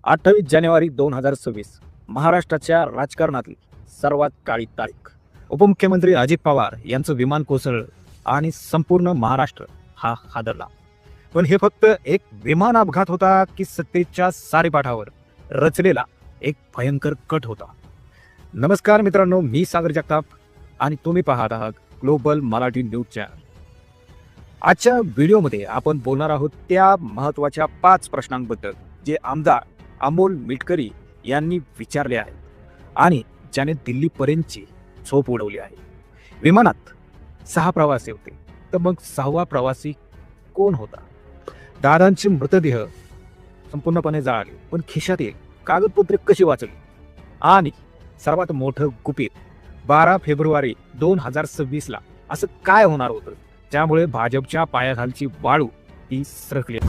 28 जानेवारी 2026 महाराष्ट्राच्या राजकारणातील सर्वात काळी तारीख. उपमुख्यमंत्री अजित पवार यांचं विमान कोसळलं आणि संपूर्ण महाराष्ट्र हा हादरला. पण हे फक्त एक विमान अपघात होता की सत्तेच्या सारेपाठावर रचलेला एक भयंकर कट होता? नमस्कार मित्रांनो, मी सागर जगताप आणि तुम्ही पाहत आहात ग्लोबल मराठी न्यूज चॅनल. आजच्या व्हिडिओमध्ये आपण बोलणार आहोत त्या महत्त्वाच्या 5 प्रश्नांबद्दल जे आमदार अमोल मिटकरी यांनी विचारले आहेत आणि ज्याने दिल्लीपर्यंतची झोप उडवली आहे. विमानात 6 प्रवासी होते, तर मग 6वा प्रवासी कोण होता? दादांचे मृतदेह संपूर्णपणे जाळले, पण खिशातील कागदपत्रे कशी वाचली? आणि सर्वात मोठं गुपित, 12 फेब्रुवारी 2026 ला असं काय होणार होतं ज्यामुळे भाजपच्या पायाखालची वाळू ती सरकली?